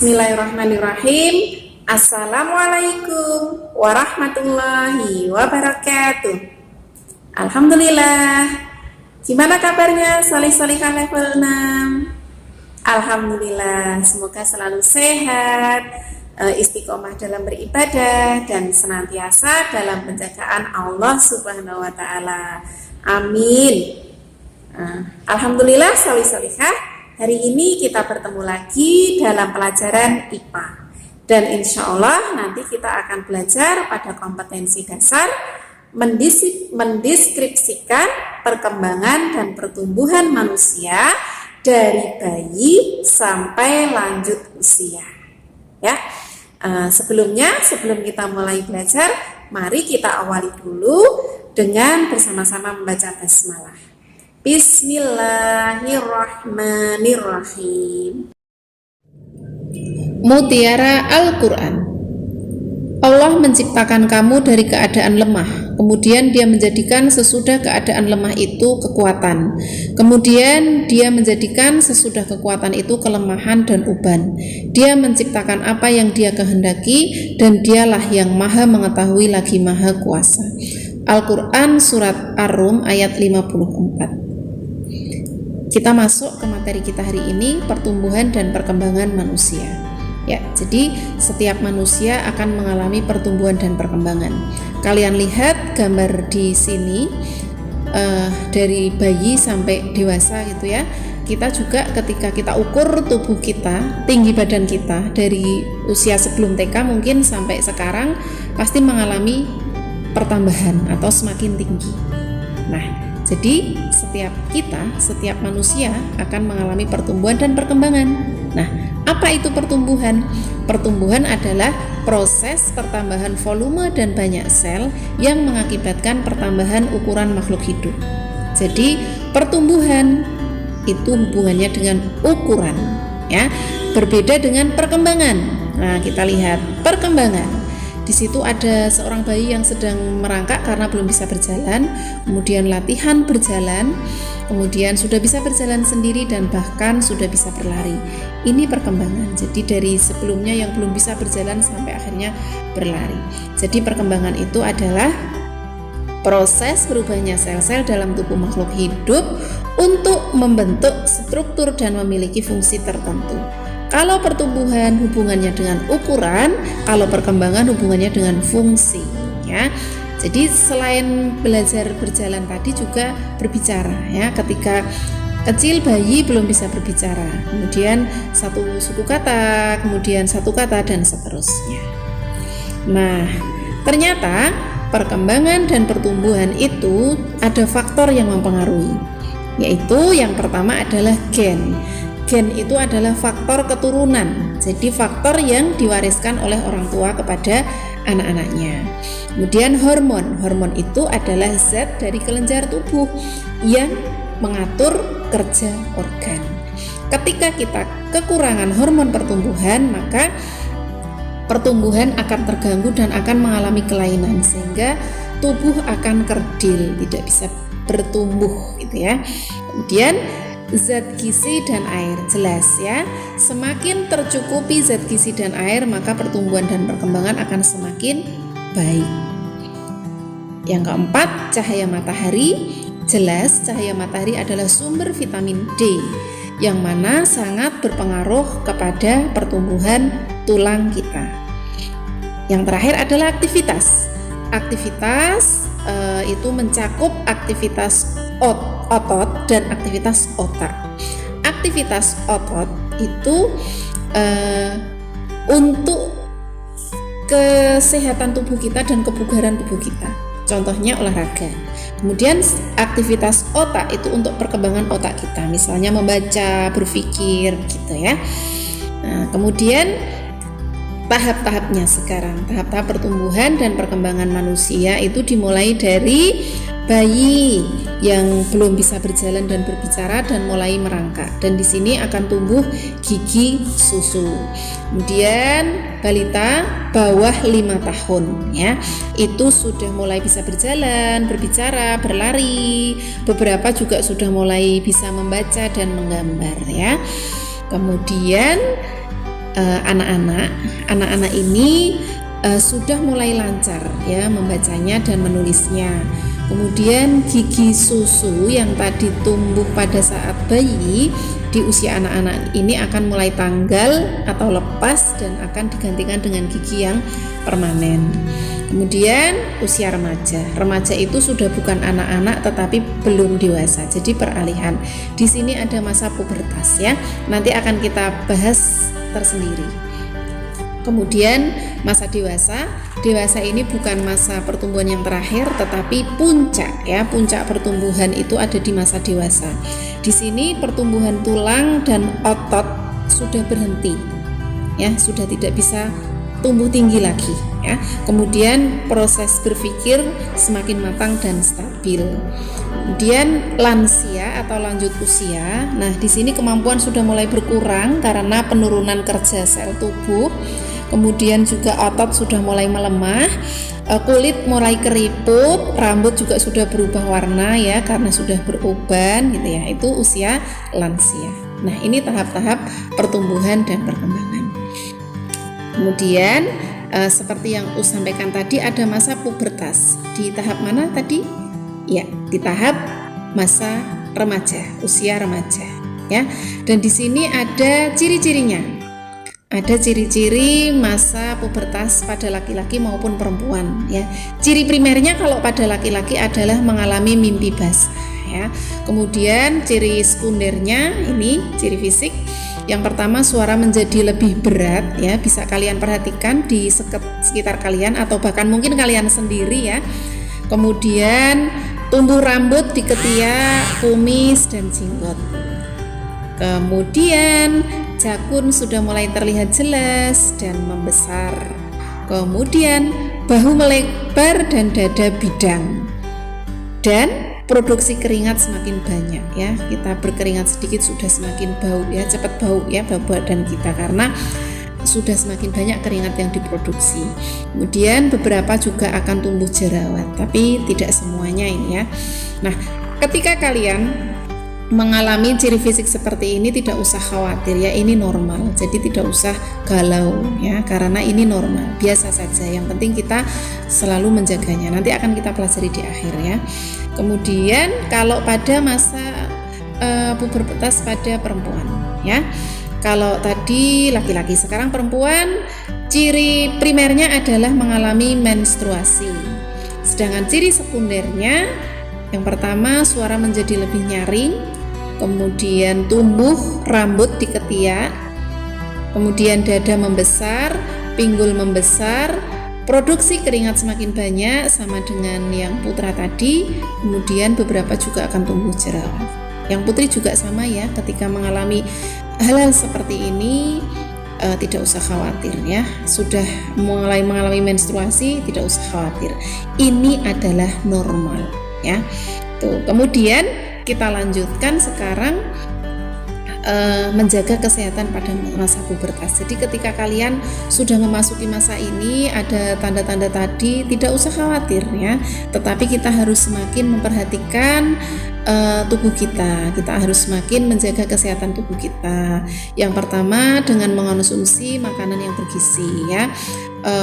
Bismillahirrahmanirrahim. Assalamualaikum warahmatullahi wabarakatuh. Alhamdulillah. Gimana kabarnya solih-solihah level 6? Alhamdulillah, semoga selalu sehat, istiqomah dalam beribadah dan senantiasa dalam penjagaan Allah Subhanahu wa taala. Amin. Alhamdulillah solih-solihah. Hari ini kita bertemu lagi dalam pelajaran IPA. Dan insya Allah nanti kita akan belajar pada kompetensi dasar mendeskripsikan perkembangan dan pertumbuhan manusia dari bayi sampai lanjut usia. Ya, sebelum kita mulai belajar, mari kita awali dulu dengan bersama-sama membaca basmalah. Bismillahirrahmanirrahim. Mutiara Al-Quran. Allah menciptakan kamu dari keadaan lemah, kemudian Dia menjadikan sesudah keadaan lemah itu kekuatan, kemudian Dia menjadikan sesudah kekuatan itu kelemahan dan uban. Dia menciptakan apa yang Dia kehendaki, dan Dialah yang maha mengetahui lagi maha kuasa. Al-Quran Surat Ar-Rum ayat 54. Kita masuk ke materi kita hari ini, pertumbuhan dan perkembangan manusia. Ya, jadi setiap manusia akan mengalami pertumbuhan dan perkembangan. Kalian lihat gambar di sini, dari bayi sampai dewasa gitu ya. Kita juga ketika kita ukur tubuh kita, tinggi badan kita dari usia sebelum TK mungkin sampai sekarang pasti mengalami pertambahan atau semakin tinggi. Nah, jadi setiap manusia akan mengalami pertumbuhan dan perkembangan. Nah, apa itu pertumbuhan? Pertumbuhan adalah proses pertambahan volume dan banyak sel yang mengakibatkan pertambahan ukuran makhluk hidup. Jadi, pertumbuhan itu hubungannya dengan ukuran, ya. Berbeda dengan perkembangan. Nah, kita lihat perkembangan. Di situ ada seorang bayi yang sedang merangkak karena belum bisa berjalan, kemudian latihan berjalan, kemudian sudah bisa berjalan sendiri dan bahkan sudah bisa berlari. Ini perkembangan. Jadi dari sebelumnya yang belum bisa berjalan sampai akhirnya berlari. Jadi perkembangan itu adalah proses berubahnya sel-sel dalam tubuh makhluk hidup untuk membentuk struktur dan memiliki fungsi tertentu. Kalau pertumbuhan hubungannya dengan ukuran, kalau perkembangan hubungannya dengan fungsi, ya. Jadi selain belajar berjalan tadi juga berbicara, ya. Ketika kecil bayi belum bisa berbicara, kemudian satu suku kata, kemudian satu kata dan seterusnya. Nah, ternyata perkembangan dan pertumbuhan itu ada faktor yang mempengaruhi, yaitu yang pertama adalah gen. Gen itu adalah faktor keturunan, jadi faktor yang diwariskan oleh orang tua kepada anak-anaknya. Kemudian hormon itu adalah zat dari kelenjar tubuh yang mengatur kerja organ. Ketika kita kekurangan hormon pertumbuhan, maka pertumbuhan akan terganggu dan akan mengalami kelainan, sehingga tubuh akan kerdil, tidak bisa bertumbuh gitu ya. Kemudian zat gizi dan air, jelas ya. Semakin tercukupi zat gizi dan air, maka pertumbuhan dan perkembangan akan semakin baik. Yang keempat, cahaya matahari. Jelas cahaya matahari adalah sumber vitamin D yang mana sangat berpengaruh kepada pertumbuhan tulang kita. Yang terakhir adalah aktivitas. Aktivitas itu mencakup aktivitas otot dan aktivitas otak. Aktivitas otot itu untuk kesehatan tubuh kita dan kebugaran tubuh kita. Contohnya olahraga. Kemudian aktivitas otak itu untuk perkembangan otak kita, misalnya membaca, berpikir, gitu ya. Nah, kemudian tahap-tahapnya sekarang, tahap-tahap pertumbuhan dan perkembangan manusia itu dimulai dari bayi yang belum bisa berjalan dan berbicara dan mulai merangkak, dan di sini akan tumbuh gigi susu. Kemudian balita bawah 5 tahun ya, itu sudah mulai bisa berjalan, berbicara, berlari, beberapa juga sudah mulai bisa membaca dan menggambar ya. Kemudian anak-anak ini sudah mulai lancar ya membacanya dan menulisnya. Kemudian gigi susu yang tadi tumbuh pada saat bayi di usia anak-anak ini akan mulai tanggal atau lepas dan akan digantikan dengan gigi yang permanen. Kemudian usia remaja. Remaja itu sudah bukan anak-anak tetapi belum dewasa. Jadi peralihan. Di sini ada masa pubertas ya. Nanti akan kita bahas tersendiri. Kemudian masa dewasa. Dewasa ini bukan masa pertumbuhan yang terakhir tetapi puncak ya. Puncak pertumbuhan itu ada di masa dewasa. Di sini pertumbuhan tulang dan otot sudah berhenti. Ya, sudah tidak bisa tumbuh tinggi lagi ya. Kemudian proses berpikir semakin matang dan stabil. Kemudian lansia atau lanjut usia. Nah, di sini kemampuan sudah mulai berkurang karena penurunan kerja sel tubuh. Kemudian juga otot sudah mulai melemah, kulit mulai keriput, rambut juga sudah berubah warna ya karena sudah beruban gitu ya. Itu usia lansia. Nah, ini tahap-tahap pertumbuhan dan perkembangan. Kemudian seperti yang sampaikan tadi ada masa pubertas. Di tahap mana tadi? Ya, di tahap masa remaja, usia remaja ya. Dan di sini ada ciri-cirinya. Ada ciri-ciri masa pubertas pada laki-laki maupun perempuan ya. Ciri primernya kalau pada laki-laki adalah mengalami mimpi basah ya. Kemudian ciri sekundernya ini ciri fisik. Yang pertama, suara menjadi lebih berat ya, bisa kalian perhatikan di sekitar kalian atau bahkan mungkin kalian sendiri ya. Kemudian tumbuh rambut di ketiak, kumis dan jenggot. Kemudian jakun sudah mulai terlihat jelas dan membesar. Kemudian bahu melebar dan dada bidang. Dan produksi keringat semakin banyak ya. Kita berkeringat sedikit sudah semakin bau ya, cepat bau ya badan kita karena sudah semakin banyak keringat yang diproduksi. Kemudian beberapa juga akan tumbuh jerawat, tapi tidak semuanya ini ya. Nah, ketika kalian mengalami ciri fisik seperti ini tidak usah khawatir ya, ini normal. Jadi tidak usah galau ya, karena ini normal, biasa saja. Yang penting kita selalu menjaganya. Nanti akan kita pelajari di akhir ya. Kemudian kalau pada masa pubertas pada perempuan ya. Kalau tadi laki-laki, sekarang perempuan, ciri primernya adalah mengalami menstruasi. Sedangkan ciri sekundernya yang pertama suara menjadi lebih nyaring, kemudian tumbuh rambut di ketiak, kemudian dada membesar, pinggul membesar, produksi keringat semakin banyak sama dengan yang putra tadi, kemudian beberapa juga akan tumbuh jerawat. Yang putri juga sama ya, ketika mengalami hal-hal seperti ini tidak usah khawatir ya, sudah mulai mengalami menstruasi tidak usah khawatir, ini adalah normal ya. Tuh, kemudian kita lanjutkan sekarang menjaga kesehatan pada masa pubertas. Jadi ketika kalian sudah memasuki masa ini ada tanda-tanda tadi, tidak usah khawatir ya, tetapi kita harus semakin memperhatikan tubuh kita. Kita harus semakin menjaga kesehatan tubuh kita. Yang pertama dengan mengonsumsi makanan yang bergizi ya,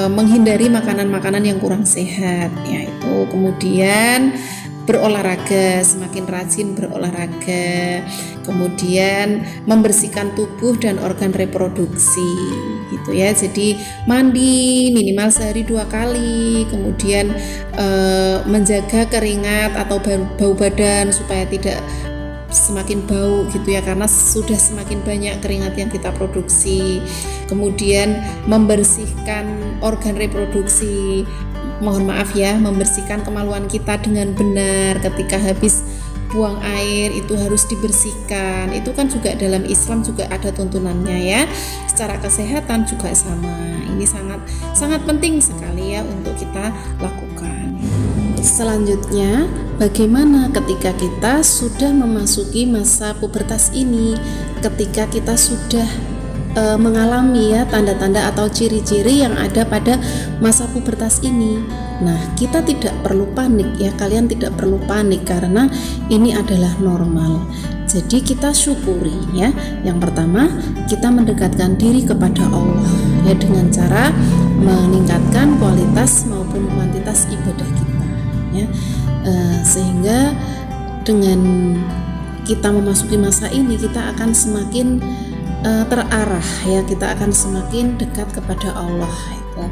menghindari makanan-makanan yang kurang sehat yaitu. Kemudian berolahraga, semakin rajin berolahraga, kemudian membersihkan tubuh dan organ reproduksi gitu ya. Jadi mandi minimal sehari 2 kali, kemudian menjaga keringat atau bau badan supaya tidak semakin bau gitu ya, karena sudah semakin banyak keringat yang kita produksi. Kemudian membersihkan organ reproduksi, mohon maaf ya, membersihkan kemaluan kita dengan benar. Ketika habis buang air itu harus dibersihkan. Itu kan juga dalam Islam juga ada tuntunannya ya. Secara kesehatan juga sama. Ini sangat penting sekali ya untuk kita lakukan. Selanjutnya, bagaimana ketika kita sudah memasuki masa pubertas ini? Ketika kita sudah mengalami ya tanda-tanda atau ciri-ciri yang ada pada masa pubertas ini. Nah, kita tidak perlu panik ya, kalian tidak perlu panik karena ini adalah normal. Jadi kita syukuri ya. Yang pertama, kita mendekatkan diri kepada Allah ya dengan cara meningkatkan kualitas maupun kuantitas ibadah kita ya. Sehingga dengan kita memasuki masa ini kita akan semakin terarah ya, kita akan semakin dekat kepada Allah itu.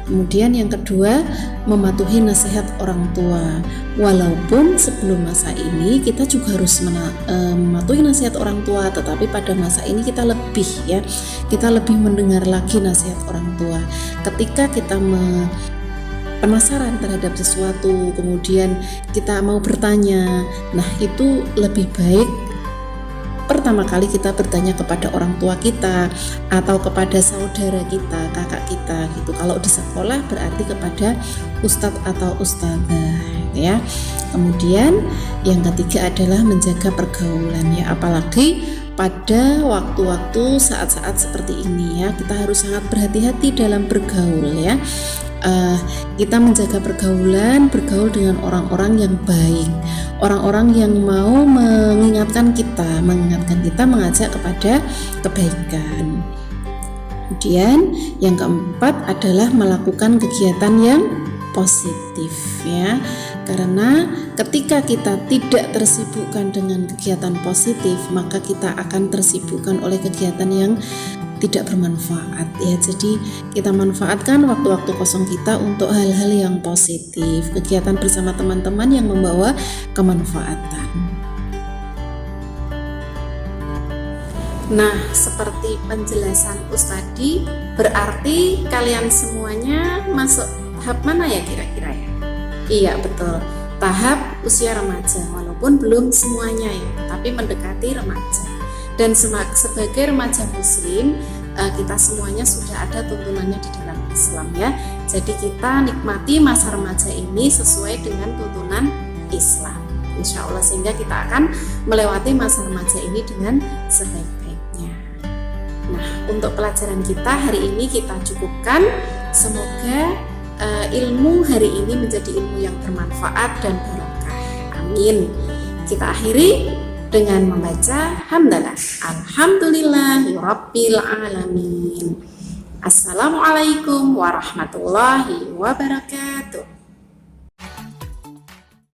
Kemudian yang kedua, mematuhi nasihat orang tua. Walaupun sebelum masa ini kita juga harus mematuhi nasihat orang tua, tetapi pada masa ini kita lebih ya, kita lebih mendengar lagi nasihat orang tua. Ketika kita penasaran terhadap sesuatu, kemudian kita mau bertanya, nah itu lebih baik pertama kali kita bertanya kepada orang tua kita atau kepada saudara kita, kakak kita gitu. Kalau di sekolah berarti kepada ustadz atau ustadzah ya. Kemudian yang ketiga adalah menjaga pergaulan ya, apalagi pada waktu-waktu saat-saat seperti ini ya, kita harus sangat berhati-hati dalam bergaul ya. Kita menjaga pergaulan, bergaul dengan orang-orang yang baik, orang-orang yang mau mengingatkan kita, mengajak kepada kebaikan. Kemudian yang keempat adalah melakukan kegiatan yang positif ya, karena ketika kita tidak tersibukkan dengan kegiatan positif, maka kita akan tersibukkan oleh kegiatan yang tidak bermanfaat ya. Jadi kita manfaatkan waktu-waktu kosong kita untuk hal-hal yang positif, kegiatan bersama teman-teman yang membawa kemanfaatan. Nah, seperti penjelasan Ustadi, berarti kalian semuanya masuk tahap mana ya kira-kira ya? Iya betul, tahap usia remaja, walaupun belum semuanya ya, tapi mendekati remaja. Dan sebagai remaja muslim, kita semuanya sudah ada tuntunannya di dalam Islam ya. Jadi kita nikmati masa remaja ini sesuai dengan tuntunan Islam, insya Allah, sehingga kita akan melewati masa remaja ini dengan sebaik-baiknya. Nah, untuk pelajaran kita hari ini kita cukupkan. Semoga ilmu hari ini menjadi ilmu yang bermanfaat dan barokah. Amin. Kita akhiri dengan membaca hamdalah. Alhamdulillahirabbil alamin. Assalamualaikum warahmatullahi wabarakatuh.